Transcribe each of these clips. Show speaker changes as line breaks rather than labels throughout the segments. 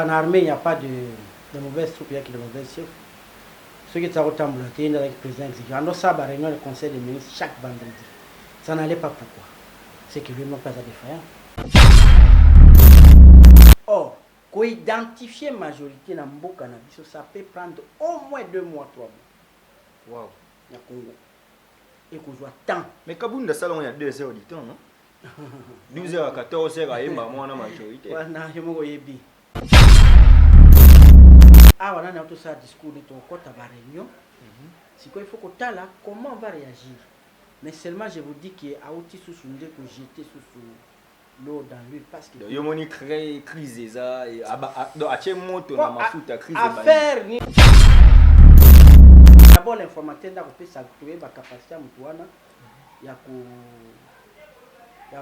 En armée, il n'y a pas de mauvaises troupes, il n'y a que de mauvaises chefs. Ceux qui sont autant bloqués, il y a le président exécutif. On a réunion le conseil des ministres chaque vendredi. Ça n'allait pas pourquoi. C'est que lui n'a pas défaillant. Or, pour identifier la majorité dans le cannabis, ça peut prendre au moins 2 mois, 3 mois.
Wow.
Dans le Congo. Et qu'on joue tant.
Mais Kabunda Salon, il y a 2 heures du temps, non? 12 heures à 14 heures, il y a une majorité.
Voilà, je me voyais bien. Ah, voilà, on a tout ça discours de ton côté à la réunion. C'est quoi, il faut qu'on t'a là, comment on va réagir. Mais seulement, je vous dis qu'il y a outil sous le que j'étais sous l'eau dans l'huile parce que.
Il y a une crise, ça. Et à quel moment tu as ma crise?
Affaire. D'abord, l'informateur a pu s'activer la capacité à Moutouana. Il y a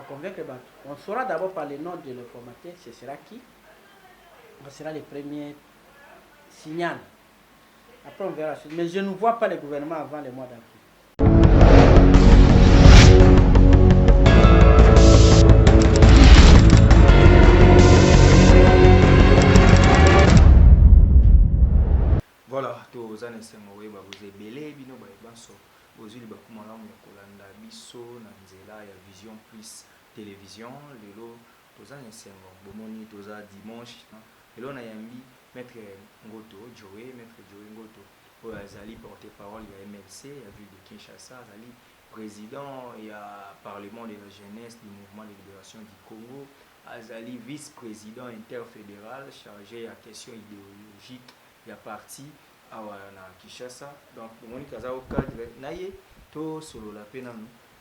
convaincre. On saura d'abord par le nom de l'informateur, ce sera qui. Ce sera le premier signal. Après, on verra la suite. Mais je ne vois pas le gouvernement avant le mois d'avril.
Voilà, tous les sengo weba vous belé bino ba banso ozuli ba kumalamu ya kolanda biso na nzela ya Vision Plus télévision lelo tous les sengo bomoni toza dimanche lelo na yambi maître Joé Ngoto oyo azali porte-parole ya MLC ya ville de Kinshasa, azali président ya parlement de la jeunesse du mouvement de libération du Congo, azali vice-président interfédéral chargé ya question idéologique ya parti awa na Kinshasa. Donc bomoni kaza au cadre naye to solo la pena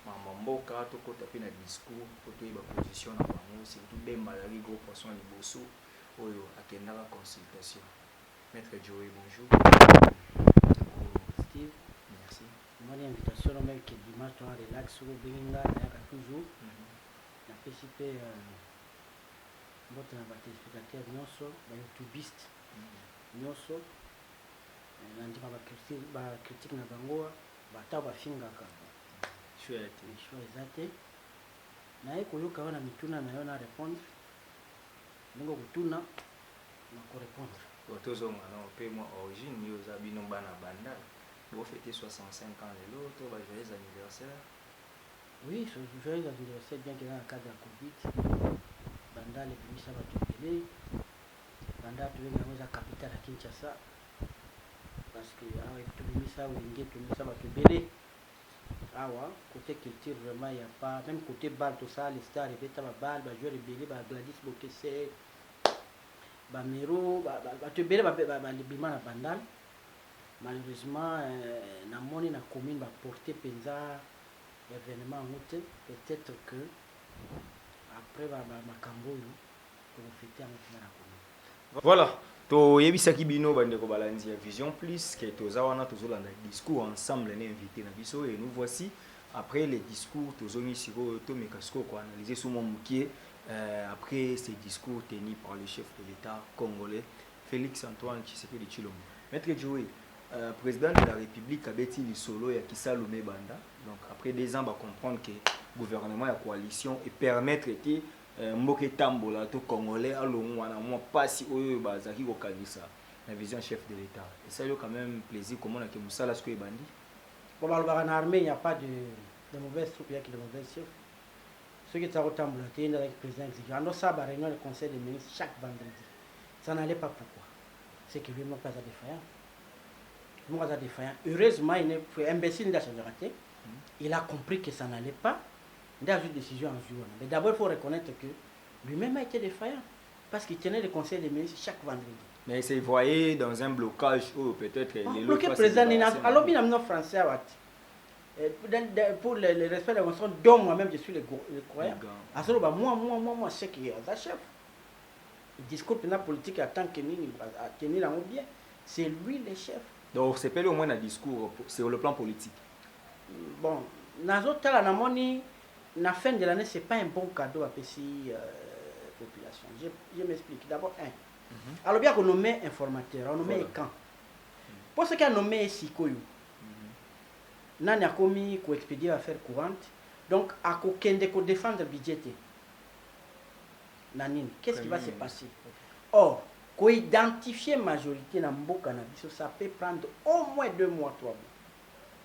mama mboka to kota pe na discours po to ba position na bango surtout bemba la gros poisson liboso oyo akendaka consultation. Maître Joé, bonjour.
Steve,
merci.
Moi, l'invitation, même que dimanche, on relax sur le Benga, il y a toujours. On a participé à votre téléspectateur, Nyoso, YouTubiste, Nyoso. On a dit que la critique na bangoa, bataba fingaka.
Chouette.
Chouette. Na eko yoka wana mituna na yona répondre. Ningo kutuna na ko répondre.
Otozo ngana pe moi origine yo zabino bana banda. Vous fêtez 65 ans de l'autre, joyeux anniversaire.
Oui, joyeux anniversaire bien que dans le cadre de la Covid. Banda le bimisa batubele. Banda tuwenga moza capitale à Kinshasa. Parce que awa tubimisa wenge tumisa batubele. Awa côté culture vraiment il y a pas même côté bal tout ça les stars et beta bal ba jouer belé ba Gladys Bokese ba Mero ba tubele ba libima na bandal. Malheureusement na moni na commune ba porter penza événement route peut-être que après ba makambo yo pour fêter en na commune.
Voilà. To yebisaki bino bandeko balandi ya Vision Plus que toza wana tozolanda discours ensemble na invité na biso et nous voici après les discours tozongi siko to mekasiko ko analyser sous mon mukie après ces discours tenus par le chef de l'État congolais Félix Antoine Tshisekedi Tshilombo. Maître Joé, président de la République a bêti le solo ya Kisalume Banda. Donc après 2 ans, on va comprendre que le gouvernement et la coalition et permettre que Mboke Tambola to congolais alongo wana moi pas si oyo bazaki ko kanisa la vision chef de l'État. Et ça yo quand même plaisir comment na ke musala ce que bandi.
Bon en armée il n'y a pas de mauvaises troupes, il y a que de mauvaises chefs. Ceux qui sont au Tambola, il y a le président exécutif. On a ça réunion le conseil des ministres chaque vendredi. Ça n'allait pas pourquoi. C'est que lui n'a pas défaillant. Heureusement, il est imbécile de raté. Il a compris que ça n'allait pas. Il a eu une décision en juin. Mais d'abord, il faut reconnaître que lui-même a été défaillant. Parce qu'il tenait le conseil des ministres chaque vendredi.
Mais c'est voyé dans un blocage où peut-être les
bloqué président. Alors, bien sûr, français. Pour le respect de la constitution, dont moi-même je suis le croyant. À ce moment, moi, je sais qu'il est un chef. Le discours de la politique attend que nous tenir en bien. C'est lui le chef.
Donc, c'est pas au moins un discours sur le plan politique.
Bon, dans d'autres cas, la fin de l'année, ce n'est pas un bon cadeau à la population. Je m'explique. D'abord, alors bien qu'on nomme informateur, on nomme camp. Pour ce qu'on nomme Sikoyo, on a commis qu'on expédier affaires courantes. Donc, à aucun de défendre le budget. Qu'est-ce qui va se passer? Or, Identifier majorité na mboka na biso, ça peut prendre au moins 2 mois, 3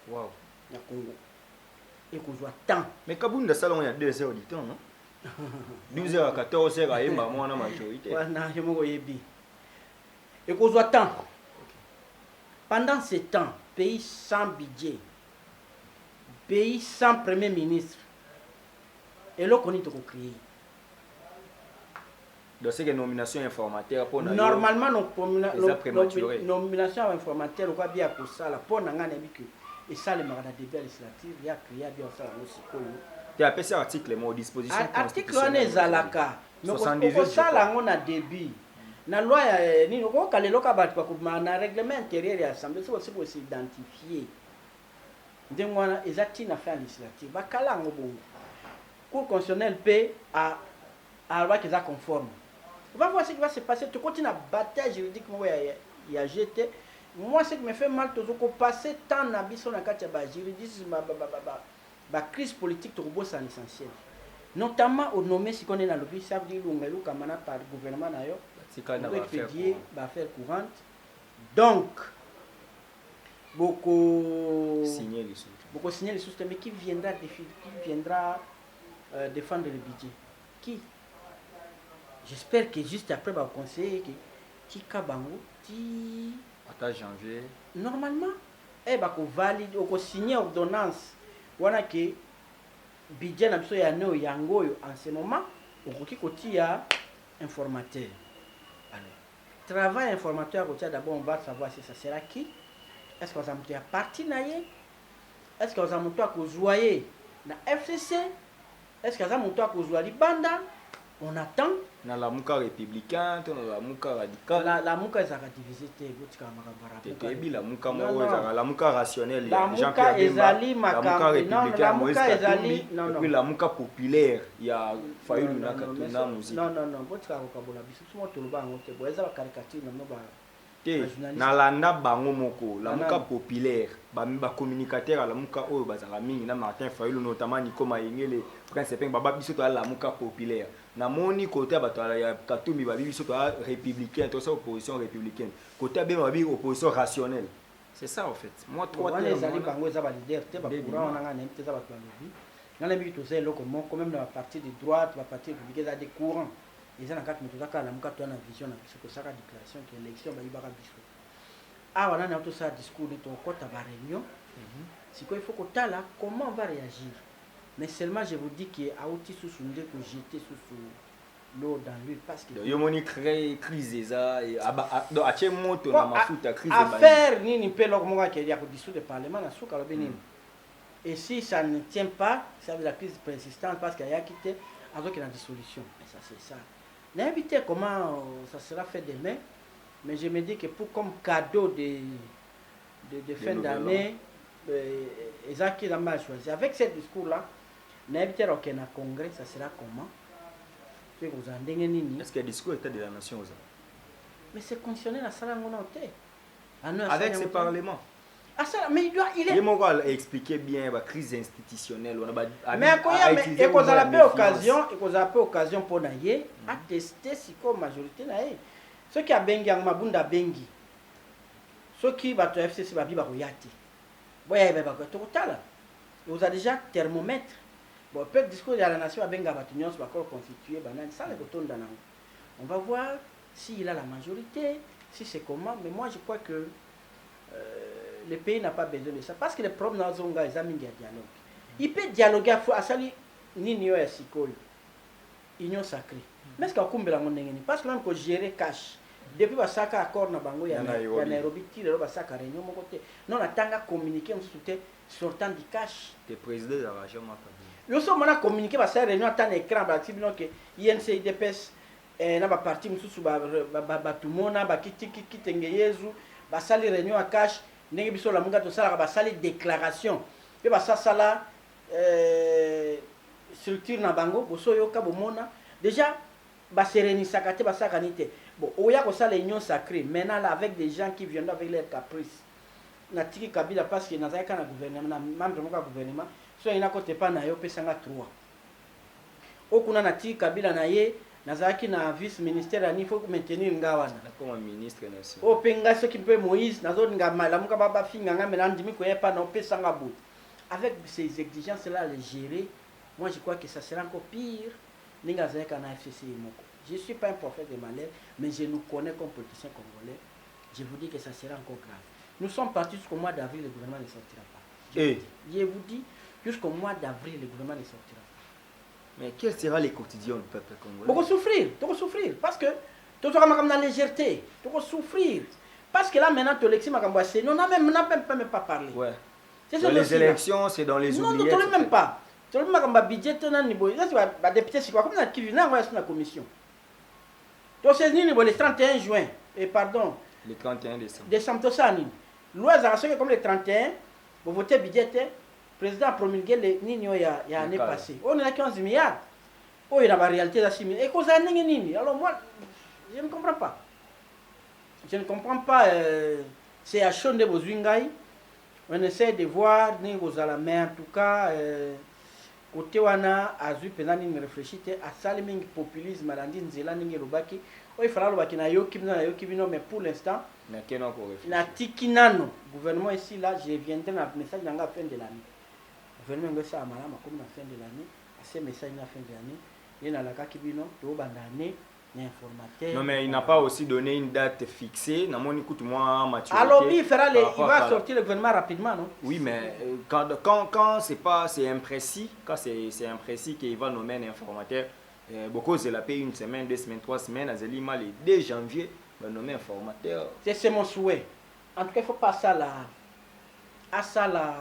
mois.
Wow.
Na Congo. Et qu'on voit tant.
Mais Kabunda salon il y a 2 heures du temps, non? 12 heures à 14 heures, il y a une majorité.
Voilà, je me dis. Et qu'on voit tant. Pendant ce temps, pays sans budget, pays sans premier ministre, et là qu'on est créé.
Donc c'est une nomination informateur pour
normalement
nos
nomination informateur on va bien pour ça la pour nanga na biki et ça le mandat de législative il y a créé bien ça la sikoyo
tu appelles ça article mo disposition
article on est zalaka mais pour ça là on a début na loi ni ko kalelo ka bat ko na règlement intérieur ya assemblée c'est possible s'identifier ndengwana ezati na faire législative bakala ngo cour constitutionnelle paix à loi qui est conforme. On va voir ce qui va se passer. Tu continues à bataille juridique. Il y a jeté. Moi, ce qui me fait mal, c'est que passer tant d'abus dans la juridisme, la crise politique, c'est l'essentiel. Notamment au nommé, si on est dans le ça veut dire que par le gouvernement, on doit expédier l'affaire courante. Donc, beaucoup signer les soutiens, mais qui viendra défendre le budget? Qui? J'espère que juste après, le conseiller qui Kabango, qui.
Attends janvier.
Normalement, qu'on valide, qu'on signe ordonnance, on a que budget n'a pas eu yango en ce moment, on y a informateur. Travail informateur, d'abord on va savoir si ça sera qui. Est-ce qu'on va monter à parti naïe? Est-ce qu'on va monter à jouer na FCC? Est-ce qu'on va monter à jouer Banda? On attend.
Dans la mouka républicain, dans la mouka radical.
La mouka est divisée.
La mouka rationnelle.
La mouka ezali
la républicain,
Moïse Katumbi.
Et puis la mouka populaire, il y a failli le nakatuna musique.
Non. Botika kokabola biso. Somo toloba ngote. Boeza ba caricature na ba.
Na landa bango moko la mouka populaire ba communicateur la mouka oyo bazala mingi na Martin Fayulu notamment Nico Mayengele Prince Peng baba biso to la mouka populaire na moni côté bato ya Katumbi ba biso to républicain to ça opposition républicaine côté ba bi opposition rationnelle. C'est ça en fait. Moi trois
les ali bango za ba leader te ba courant na ngana te za ba to lobi na le bi to c'est loko mo quand même na parti de droite ba parti républicain za des courants. Les gens qui ont la vision de ça déclaration que l'élection va y avoir biso. Ah voilà, on a tout ça discours de ton côté à la réunion. C'est quoi il faut que là comment on va réagir. Mais seulement je vous dis que à outil sous sonde que j'étais sous l'eau dans l'huile parce que
yo moni créer crise ça et donc a moto na mafuta crise
affaire ni pe loko mo ka ya ko dissoudre le parlement na souka lo benini. Et si ça ne tient pas, ça veut la crise persistante parce qu'il y a quitté avec la dissolution. Et ça c'est ça. N'inviter comment ça sera fait demain, mais je me dis que pour comme cadeau de fin d'année, ils ont qui l'a mal choisi. Avec ce discours-là, n'inviter aucun congrès, ça sera comment?
Est-ce que le discours était de la nation aux
mais c'est conditionnel à ça là
avec ce parlement.
Ah ça, mais il est.
Il m'a expliqué bien la crise institutionnelle.
Mais quand il y a occasion pour naïe à tester si comme majorité naïe. Ceux qui a bengi en mabunda bengi. Ceux qui battent FCC babi bakoyati. Boya beba ko total. Vous a déjà thermomètre. Bon peut discours de la nation benga batunion soit constitué banane ça le bouton dans. On va voir s'il a la majorité, si c'est comment, mais moi je crois que le pays n'a pas besoin de ça. Parce que le problème dans Zonga, ils ont mis un dialogue. Il peut dialoguer à Sali, ni à Sikoyo. Union sacrée. Mais est-ce qu'on a parce que même que gérer cash. Depuis que ça a accord na bango ya Nairobi, il y a ça a réunion mon côté. Non, on a communiqué, on soutient sortant du cash.
Le président de la région m'a pas dit.
Nous sommes en communiqué parce que la réunion a un écran, que INCIDPS, na ba parti mususu ba tumona ba kitengeyezu ba sali réunion à cash. Ndenge biso la munga to sala ba sali déclaration pe ba sala structure na bango boso yoka bomona déjà ba serenisaka te ba sakanite bon oya ko sala union sacrée maintenant là avec des gens qui viennent avec leurs caprices na tiki kabila parce que nazaka na gouvernement na membre moka gouvernement so ina ko te pa na yo pesanga 3 okuna na tiki kabila na ye nazalaki na vice ministère ani faut maintenir nga wana
comme ministre national
o penga soki mpe Moïse nazolinga malamuka bafinga nga mela ndimi koyepa na opesanga bout avec ces exigences là les gérer. Moi je crois que ça sera encore pire ninga zalaka na FCC moko. Je suis pas un prophète de malheur, mais je nous connais comme politiciens congolais. Je vous dis que ça sera encore grave. Nous sommes partis jusqu'au mois d'avril, le gouvernement ne sortira pas. Je vous dis, jusqu'au mois d'avril, le gouvernement ne sortira pas.
Mais quel sera les quotidiens du peuple congolais?
Beaucoup souffrir, parce que tu auras comme la légèreté, tu vas souffrir. Parce que là maintenant, tu l'élection, on n'a même pas parlé.
Ouais. Dans les élections, c'est dans les oubliettes.
Non, tu n'as même pas. Tu n'as même pas budget, tu n'as niveau. Là, tu vas député, c'est quoi? Comme ça, qui vient, on va sur la commission. Donc, c'est le 31 juin, et pardon.
Le 31 décembre.
Décembre, tout ça, loi comme le 31, vous votez budget, le président a promulgué les Nini, il y a l'année passée. On est à 15 milliards. Oh, il y a la réalité de 6 milliards. Et cause de Nini. Alors, moi, je ne comprends pas. Je ne comprends pas. C'est à chaud de vos Zwingaï. On essaie de voir, mais en tout cas, côté wana azu pena ni réfléchir à ça le populisme à l'andi nzela ningi lobaki il faudra lobaki na yoki bino mais pour l'instant
na keno ko réfléchir
na tikinano gouvernement ici là je viendrai na message nanga fin de l'année gouvernement ngo ça malama comme na fin de l'année assez message na fin de l'année yena la kakibino to bandane.
Non, mais il n'a pas aussi donné une date fixée.
Alors, il va sortir le gouvernement rapidement, non?
Oui, mais quand c'est imprécis, quand c'est imprécis qu'il va nommer un informateur, beaucoup de la paye une semaine, 2 semaines, 3 semaines, à Zélima, le 2 janvier, va nommer un informateur.
C'est mon souhait. En tout cas, il ne faut pas ça là. À ça là.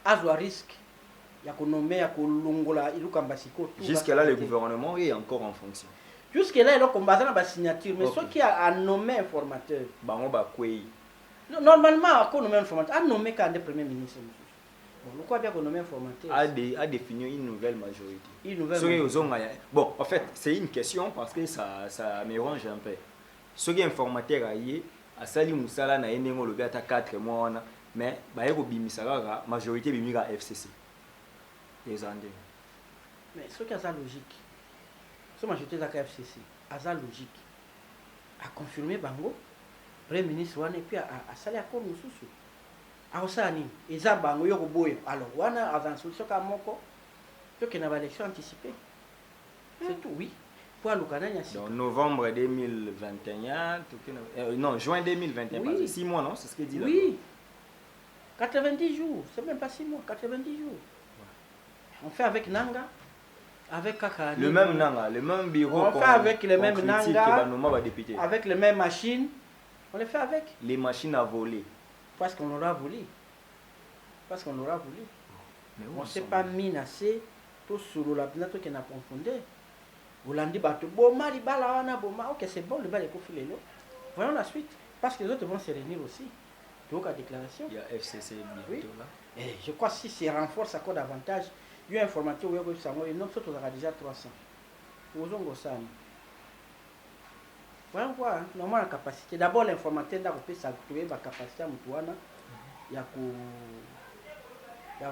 À ce risque.
Jusqu'à là, le gouvernement est encore en fonction.
Jusque là, il a combattu dans la signature, mais ceux qui a nommé informateur. Normalement, à quoi nommer informateur? A nommé quand des premiers ministres. Pourquoi bien qu'on nomme informateur?
A défini une nouvelle majorité. Bon, en fait, c'est une question parce que ça me ronge un peu. Ceux qui sont informateurs, à Sali Moussala, na Enengo, le gars, 4 mois, mais la majorité est la FCC. Les Andés.
Mais ce qui a sa logique. Ce majorité de la FCC, à sa logique, à confirmer Bango, Premier ministre, et puis à saler à quoi nous sous. À Osani, et ça Bango, Yoruboy. Alors, on a une solution comme Moko, donc il y a une élection anticipée. C'est tout, oui. Pour le Canada,
en novembre 2021, non, juin 2021, oui. 6 mois, non? C'est ce qu'il dit là.
Oui. 90 jours, c'est même pas 6 mois, 90 jours. On fait avec Nanga. Avec Kaka,
le même Nanga, le même bureau.
On fait avec les mêmes Nanga, avec les mêmes machines. On les fait avec.
Les machines à voler.
Parce qu'on aura volé. Parce qu'on aura volé. On ne s'est pas menacé. Tout sur la planète qui n'a pas confondé. Vous l'avez dit, Boma, Boma. Ok, c'est bon, le bal est confilé. Voyons la suite. Parce que les autres vont se réunir aussi. Donc, la déclaration.
Il y a FCC bientôt là.
Et je crois que si c'est renforce encore davantage. Il y a un informateur où il y a un autre déjà 300. Vous avez voyons voir, normalement la capacité. D'abord l'informateur peut s'actuer la capacité à Moutouana. Il y a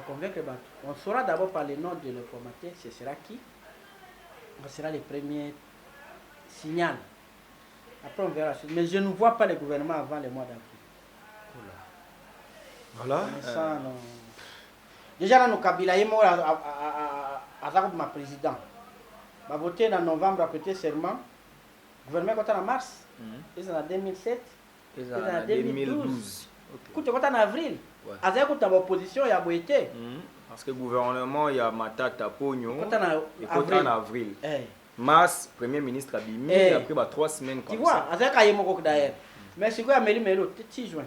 convaincre. On saura d'abord par le nom de l'informateur, ce sera qui? Ce sera les premiers signaux. Après on verra. Mais je ne vois pas le gouvernement avant le mois d'avril.
Voilà.
Ça, non. Déjà, nous Kabila est mort à ma président. Va voter en novembre à prêter serment. Le gouvernement est en mars. Ils sont en 2007. Ils sont en 2012. Écoute, quand en avril. Avec une opposition, il y a Boité.
Parce que le gouvernement, il y a Matata Pogno.
Et
quand en avril. Mars, Premier ministre Abimi. Et après 3 semaines comme ça.
Tu vois, avec Ayemoko d'ailleurs. Mais c'est quoi Amélie Melo? C'est 10 juin.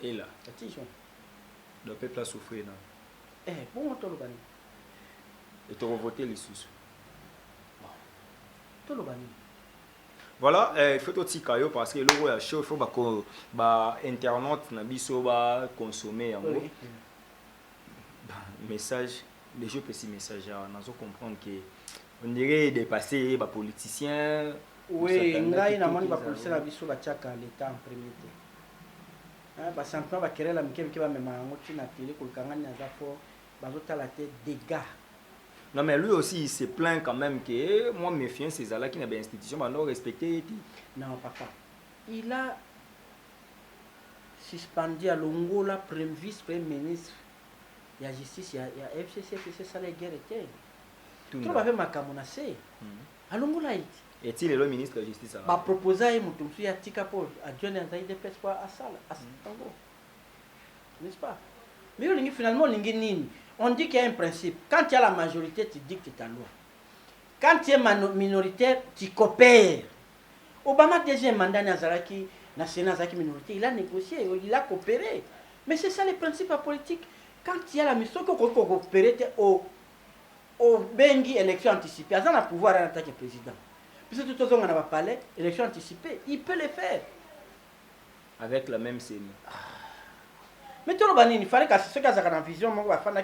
Et là.
C'est 10 juin.
Le peuple a souffert.
Bon, tout le monde.
Et tu as voté les sous.
Tout le monde.
Voilà, il faut aussi caillou parce que l'euro est chaud, il faut que l'internet n'a consommer en gros. Message, les jeux petits messages, on a comprendre que on dirait dépasser les politiciens.
Oui, il y a des politiciens qui sont l'État en premier temps. Parce que quand on va dégâts.
Non, mais lui aussi, il se plaint quand même que moi, méfiant, c'est là qui n'a pas d'institution, mais non respecté.
Non, papa. Il a suspendu à Longola, vice-premier ministre. Il y a justice, il y a FCC, FCC, ça les guerres étaient. Tout avec ma camonacée. À Longola,
est-il le ministre de la justice?
Bah, proposer à Moutoumsu, à Tikapo, à John et à Idepes, à Sala, à Tango. N'est-ce pas? Mais finalement, on dit qu'il y a un principe. Quand tu as la majorité, tu dictes ta loi. Quand tu es minoritaire, tu coopères. Obama, deuxième mandat, Nazaraki, Nazaraki minorité, il a négocié, il a coopéré. Mais c'est ça le principe politique. Quand il y a la mission que vous coopérez au Bengi élection anticipée, il a le pouvoir en tant que président. Puisque tout le monde n'a pas parlé, élection anticipée, il peut le faire.
Avec la même scène.
Mais tout le monde, il fallait que ce cas dans vision, moi, je vais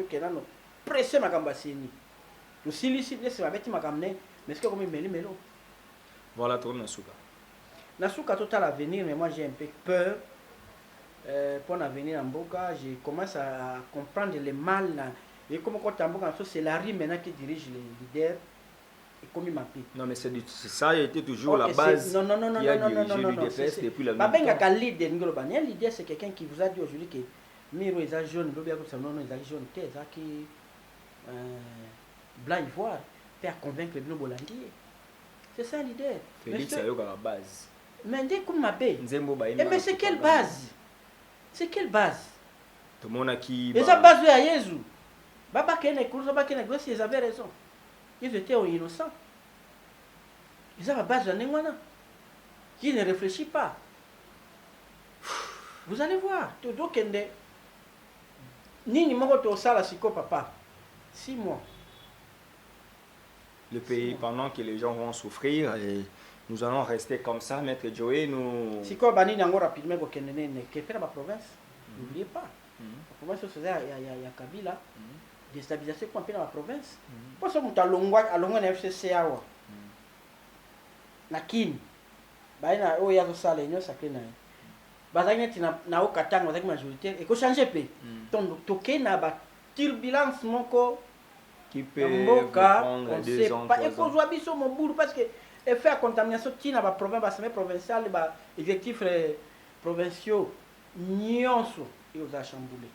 faire un pressé ma gambasini. Le silici, c'est avec ma gamne, mais ce que comme il melo.
Voilà, tout Nasuka.
Nasuka total avenir, mais moi j'ai un peu peur. Pour l'avenir en Boka, je commence à comprendre le mal. Et comme quand en Boka, c'est Larry maintenant qui dirige les leaders. Et comme il m'appelle.
Non, mais ça a été toujours la base.
Non,
qui a dirigé l'UDPS depuis la nuit.
Un leader, c'est quelqu'un qui vous a dit aujourd'hui que Miro est jaune, il est jaune, qui blanc ivoire, peut convaincre le Bolandi. C'est ça un leader.
Félix a eu la base.
Mais dès qu'on m'appelle. Mais c'est quelle base? C'est quelle base?
Tout le monde a qui.
Et ça base à Jésus. Baba Kene Kourou, Baba Kene Kourou, ils avaient raison. Ils étaient innocents. Ils avaient base à Nengwana. Qui ne réfléchit pas. Vous allez voir. Donc, Nini Mogoto Sala Siko Papa. 6 mois.
Le pays, pendant que les gens vont souffrir, et nous allons rester comme ça, Maître Joey, nous...
Si quoi, Bani Nango rapidement, que fait ma province, n'oubliez pas. La province, il y a Kabila, déstabilisation qu'on appelle dans la province. Pour ça, on a longue FCC. Nakin, Baina, oh, il y a ça, les gens, ça crée. Bazagnet, na Okatang, avec majoritaire, et qu'on change de pays. Donc, toqué, na ba turbulence, mon corps.
Qui peut prendre 2 ans, 3 ans.
Et qu'on soit sur mon boulot parce que effet à contamination qui n'a pas province provincial, effectifs provinciaux, nyonso et aux a chamboulé.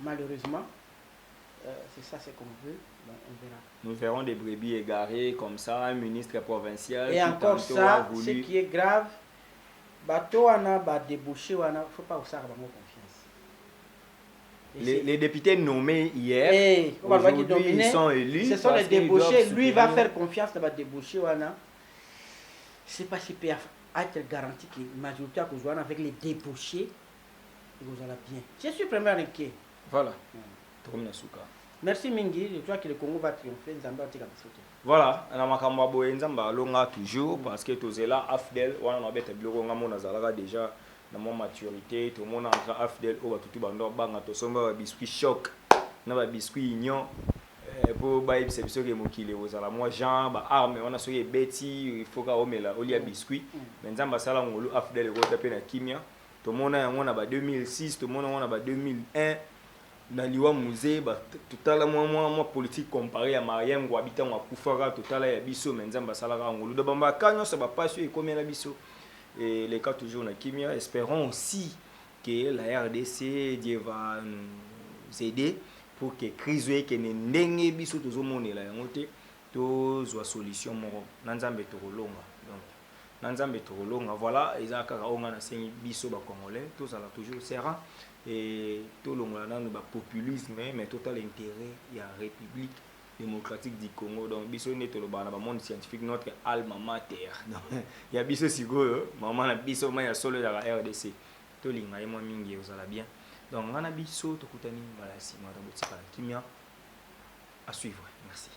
Malheureusement, c'est ça ce qu'on veut. Bon, on verra.
Nous verrons des brebis égarées comme ça, un ministre provincial.
Et encore ça, ce qui est grave, bateau a débouché, il ne faut pas aussi avoir confiance.
Les députés nommés hier, aujourd'hui, ils sont élus.
Ce sont les débauchés. Lui va faire confiance dans les débauchés. Ce n'est pas si peut être garanti que la majorité avec les débauchés, vous allez bien. Je suis premier inquiet.
Voilà.
Merci Mingi. Je crois que le Congo va triompher.
Voilà. On a toujours parce que tous là, Afdel, on a déjà dans mon maturité, tout le monde entre Afdel, on va tout bando banga to somba biscuit choc, na ba biscuit ignon pour baïb c'est sûr que mon kile aux ala moi Jean ba arme on a soyé Betty il faut ka omela oli ya biscuit mais nzamba sala ngolu Afdel ko taper na kimia tout le monde on a ba 2006 tout le monde on a ba 2001 na liwa musée ba totala moi politique comparé à Mariam ko habitant wa kufara totala ya biso mais nzamba sala ka ngolu do bamba kanyo ça ba pas sur combien la biso. Et les cas toujours dans Kimia, espérons aussi que la RDC Dieu va nous aider pour que la crise que nous biso tout le monde là monter to zo solution moko nanzambe to longa donc nanzambe to longa voilà ezaka onga na sengi biso ba congolais tout ça là toujours sera et tout longa dans ba populisme mais total intérêt il y a république démocratique du Congo donc biso neto lo bana ba monde scientifique notre alma mater il y a biso sigo maman na biso ma ya solo ya RDC to linga yemo mingi ozala bien donc ngana biso to kutani balasi ma botika kimia à suivre merci.